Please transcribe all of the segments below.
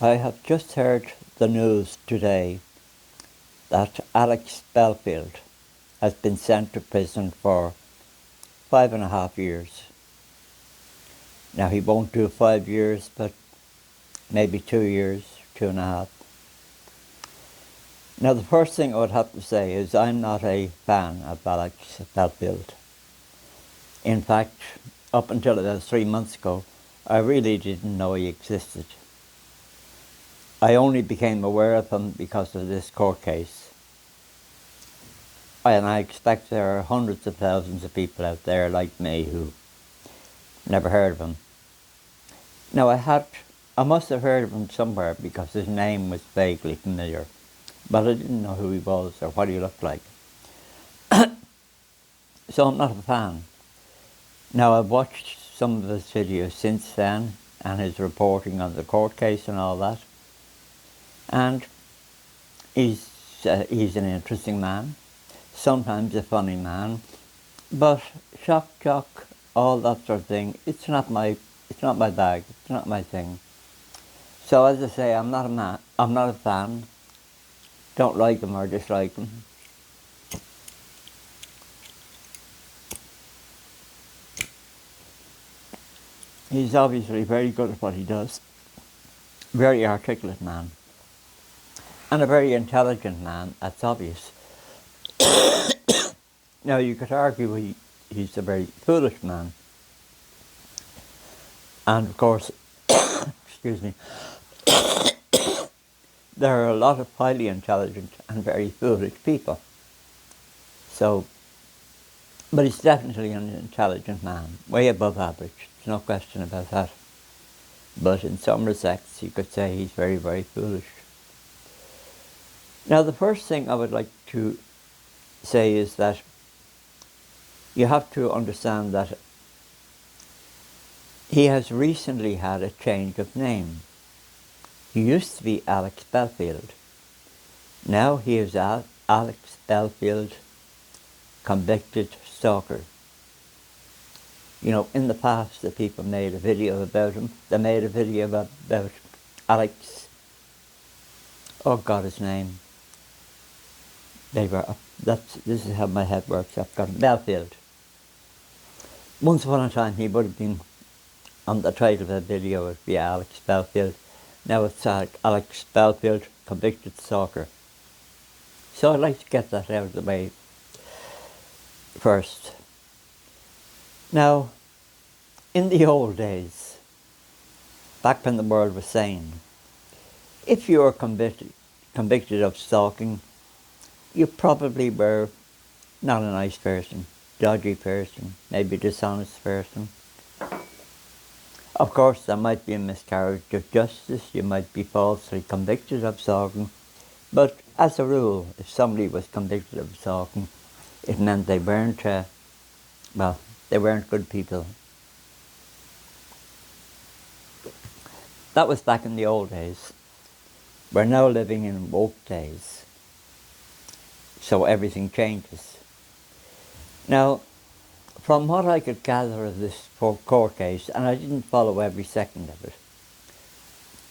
I have just heard the news today that Alex Belfield has been sent to prison for 5.5 years. Now he won't do 5 years, but maybe 2 years, 2.5. Now the first thing I would have to say is I'm not a fan of Alex Belfield. In fact, up until about 3 months ago, I really didn't know he existed. I only became aware of him because of this court case. And I expect there are hundreds of thousands of people out there like me who never heard of him. Now I must have heard of him somewhere because his name was vaguely familiar, but I didn't know who he was or what he looked like. So I'm not a fan. Now I've watched some of his videos since then and his reporting on the court case and all that. And he's an interesting man, sometimes a funny man, but shock, all that sort of thing. It's not my bag. It's not my thing. So as I say, I'm not a fan. Don't like him or dislike him. He's obviously very good at what he does. Very articulate man. And a very intelligent man, that's obvious. Now you could argue he's a very foolish man. And of course, excuse me, there are a lot of highly intelligent and very foolish people. So, but he's definitely an intelligent man, way above average, there's no question about that. But in some respects, you could say he's very, very foolish. Now, the first thing I would like to say is that you have to understand that he has recently had a change of name. He used to be Alex Belfield. Now he is Alex Belfield, convicted stalker. You know, in the past, the people made a video about him. They made a video about Alex. Oh God, his name. This is how my head works. I've got Belfield. Once upon a time, he would have been on the title of the video. It would be Alex Belfield. Now it's Alex Belfield, convicted stalker. So I'd like to get that out of the way first. Now, in the old days, back when the world was sane, if you were convicted of stalking, you probably were not a nice person, dodgy person, maybe dishonest person. Of course, there might be a miscarriage of justice, you might be falsely convicted of stalking, but as a rule, if somebody was convicted of stalking, it meant they weren't, they weren't good people. That was back in the old days. We're now living in woke days. So everything changes. Now, from what I could gather of this court case, and I didn't follow every second of it,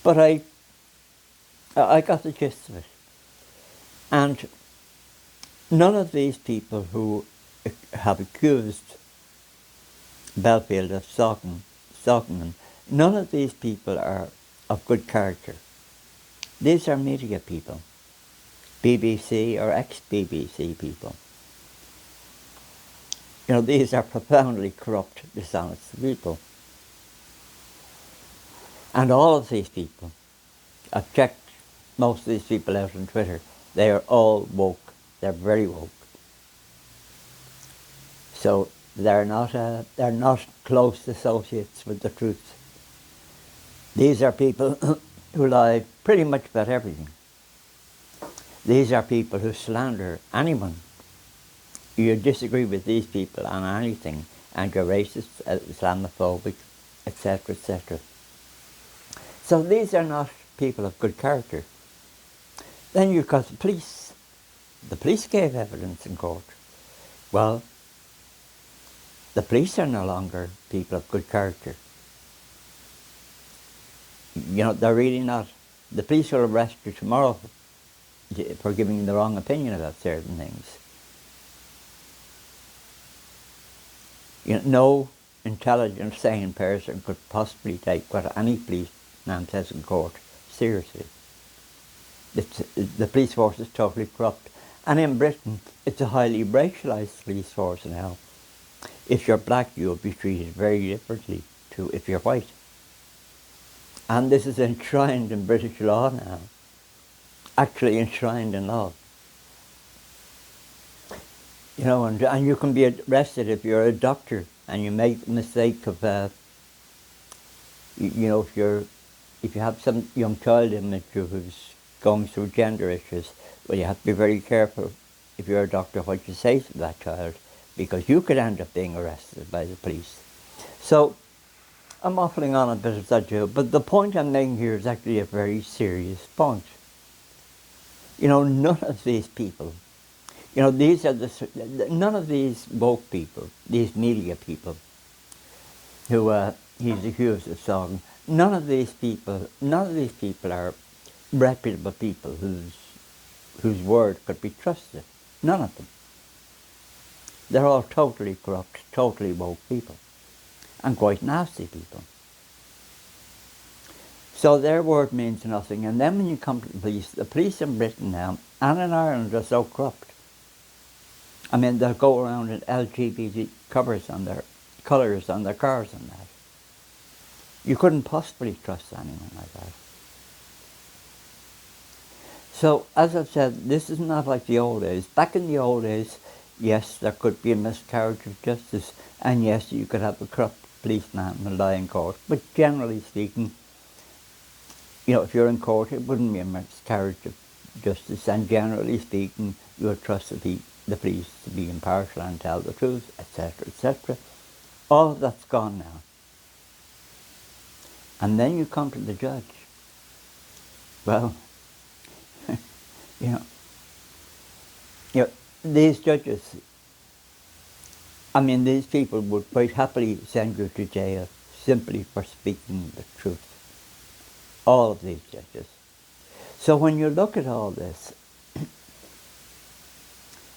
but I got the gist of it. And none of these people who have accused Belfield of stalking them, none of these people are of good character. These are media people. BBC or ex-BBC people. You know, these are profoundly corrupt, dishonest people. And all of these people, I've checked most of these people out on Twitter, they are all woke. They're very woke. So they're not close associates with the truth. These are people who lie pretty much about everything. These are people who slander anyone. You disagree with these people on anything, and you're racist, Islamophobic, etc., etc. So these are not people of good character. Then you've got the police. The police gave evidence in court. Well, the police are no longer people of good character. You know, they're really not. The police will arrest you tomorrow for giving the wrong opinion about certain things. You know, no intelligent, sane person could possibly take what any policeman says in court seriously. The police force is totally corrupt. And in Britain, it's a highly racialised police force now. If you're black, you'll be treated very differently to if you're white. And this is enshrined in British law now. Actually enshrined in law. You know, and you can be arrested if you're a doctor and you make the mistake of, you know, if you have some young child in with you who's going through gender issues, well, you have to be very careful if you're a doctor what you say to that child, because you could end up being arrested by the police. So, I'm waffling on a bit of that too, but the point I'm making here is actually a very serious point. You know, none of these people, you know, none of these woke people, these media people who he's accused of stalking, none of these people are reputable people whose word could be trusted. None of them. They're all totally corrupt, totally woke people, and quite nasty people. So their word means nothing. And then when you come to the police in Britain now, and in Ireland, are so corrupt. I mean, they'll go around in LGBT colours on their cars and that. You couldn't possibly trust anyone like that. So, as I've said, this is not like the old days. Back in the old days, yes, there could be a miscarriage of justice, and yes, you could have a corrupt policeman and lie in court. But generally speaking, you know, if you're in court, it wouldn't be a miscarriage of justice, and generally speaking, you would trust the police to be impartial and tell the truth, etc., etc. All of that's gone now. And then you come to the judge. Well, you know, these judges, I mean, these people would quite happily send you to jail simply for speaking the truth. All of these judges. So when you look at all this,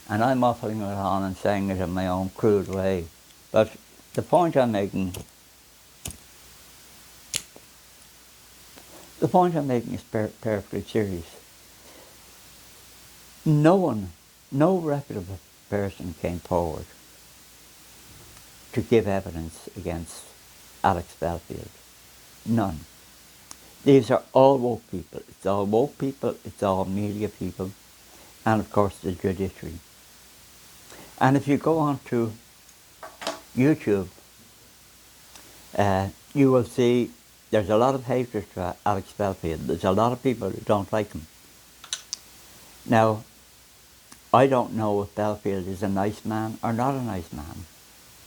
and I'm waffling it on and saying it in my own crude way, but the point I'm making is perfectly serious. No reputable person came forward to give evidence against Alex Belfield. None. These are all woke people. It's all woke people, it's all media people, and of course the judiciary. And if you go on to YouTube, you will see there's a lot of hatred to Alex Belfield. There's a lot of people who don't like him. Now, I don't know if Belfield is a nice man or not a nice man.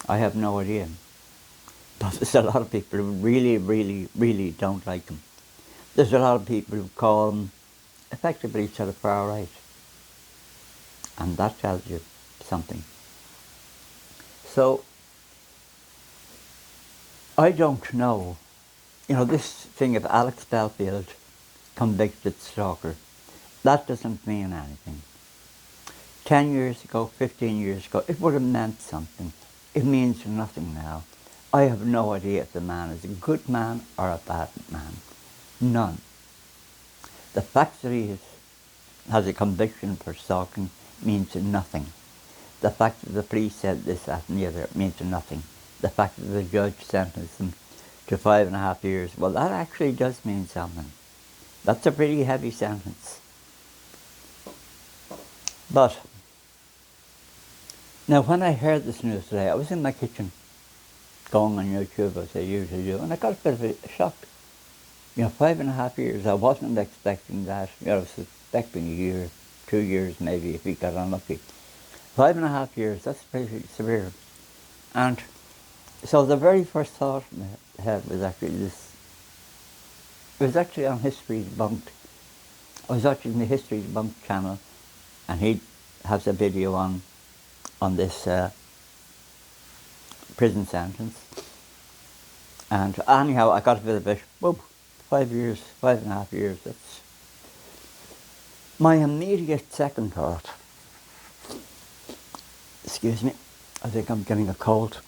I have no idea. But there's a lot of people who really, really, really don't like him. There's a lot of people who call him effectively to the far right. And that tells you something. So, I don't know. You know, this thing of Alex Belfield, convicted stalker, that doesn't mean anything. 10 years ago, 15 years ago, it would have meant something. It means nothing now. I have no idea if the man is a good man or a bad man. None. The fact that he has a conviction for stalking means nothing. The fact that the police said this, that and the other means nothing. The fact that the judge sentenced him to 5.5 years, well, that actually does mean something. That's a pretty heavy sentence. But, now when I heard this news today, I was in my kitchen, going on YouTube as I usually do, and I got a bit of a shock. You know, 5.5 years, I wasn't expecting that. You know, I was expecting a year, 2 years maybe, if he got unlucky. 5.5 years, that's pretty severe. And so the very first thought in my head was actually this. It was actually on History Debunked. I was watching the History Debunked channel, and he has a video on this prison sentence. And anyhow, I got a bit of a whoop, 5 years, 5.5 years. That's my immediate second thought. Excuse me, I think I'm getting a cold.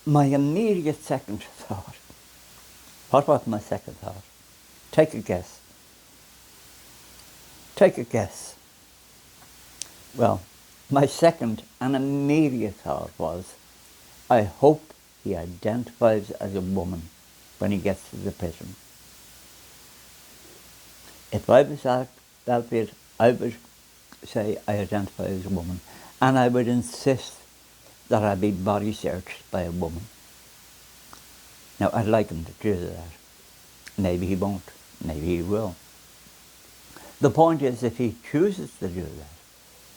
My immediate second thought. What was my second thought? Take a guess. Take a guess. Well, my second and immediate thought was, I hope he identifies as a woman when he gets to the prison. If I was at Belfield, I would say I identify as a woman, and I would insist that I be body searched by a woman. Now, I'd like him to do that. Maybe he won't. Maybe he will. The point is, if he chooses to do that,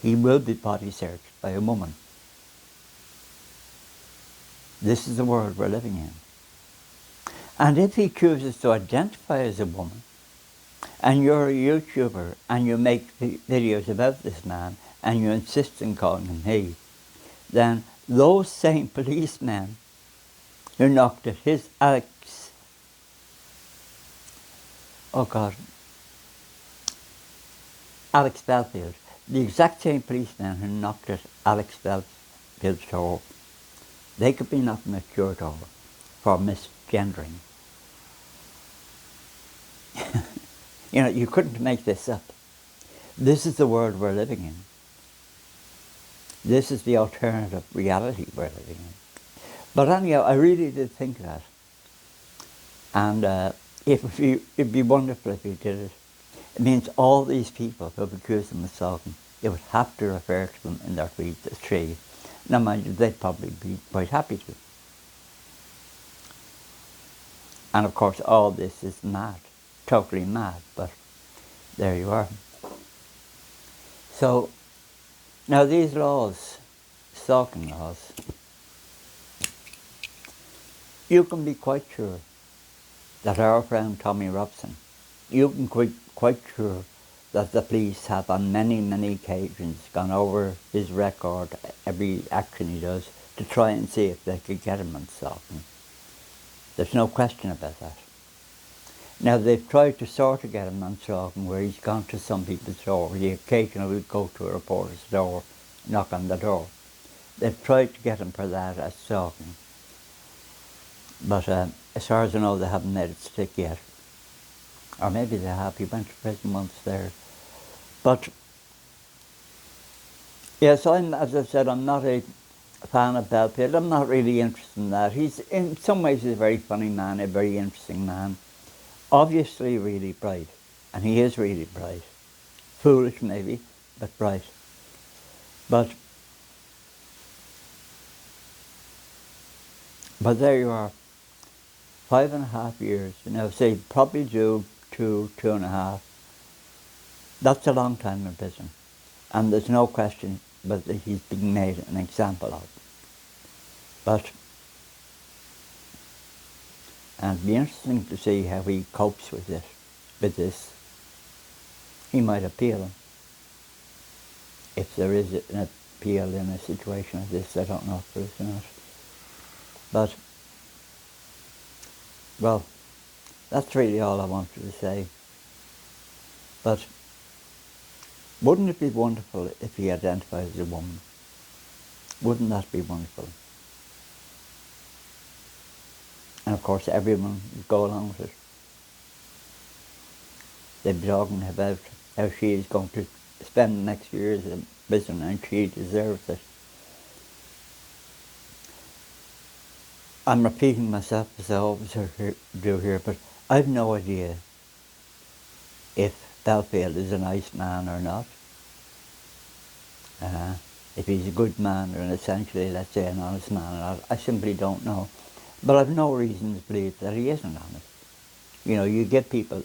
he will be body searched by a woman. This is the world we're living in. And if he chooses to identify as a woman, and you're a YouTuber, and you make videos about this man, and you insist on calling him he, then those same policemen who knocked at his Alex Belfield, the exact same policeman who knocked at Alex Belfield's door, they could be knocking at your door for misgendering. You know, you couldn't make this up. This is the world we're living in. This is the alternative reality we're living in. But anyhow, I really did think that. And it'd be wonderful if he did it. It means all these people who have accused him of stalking, they would have to refer to them in their tree. Now, mind you, they'd probably be quite happy to. And of course, all this is mad, totally mad, but there you are. So, now these laws, stalking laws, you can be quite sure that our friend Tommy Robson, you can be quite sure that the police have on many, many occasions gone over his record, every action he does, to try and see if they could get him on stalking. There's no question about that. Now, they've tried to sort of get him on stalking where he's gone to some people's door. He occasionally would go to a reporter's door, knock on the door. They've tried to get him for that as stalking. But as far as I know, they haven't made it stick yet. Or maybe they have. He went to prison once there. But, yes, as I said, I'm not a fan of Belfield. I'm not really interested in that. He's, in some ways, he's a very funny man, a very interesting man. Obviously really bright. And he is really bright. Foolish, maybe, but bright. But there you are. 5.5 years. You know, say probably do 2.5. That's a long time in prison. And there's no question but that he's being made an example of. And it'd be interesting to see how he copes with this. He might appeal. If there is an appeal in a situation like this, I don't know if there is or not. But, well, that's really all I wanted to say. But wouldn't it be wonderful if he identified as a woman? Wouldn't that be wonderful? And of course everyone would go along with it. They'd be talking about how she is going to spend the next few years in prison and she deserves it. I'm repeating myself as I always do here, but I've no idea if Belfield is a nice man or not. If he's a good man or essentially, let's say, an honest man or not, I simply don't know. But I've no reason to believe that he isn't honest. You know, you give people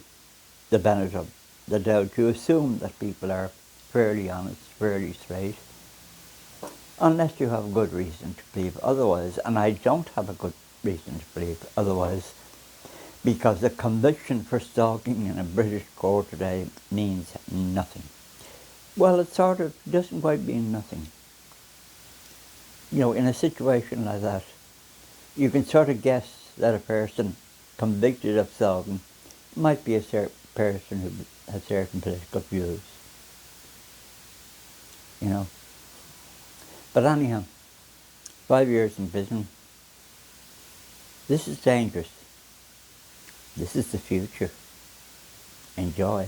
the benefit of the doubt. You assume that people are fairly honest, fairly straight, unless you have a good reason to believe otherwise. And I don't have a good reason to believe otherwise, because a conviction for stalking in a British court today means nothing. Well, it sort of doesn't quite mean nothing. You know, in a situation like that, you can sort of guess that a person convicted of stalking might be a certain person who has certain political views, you know. But anyhow, 5 years in prison, this is dangerous. This is the future. Enjoy.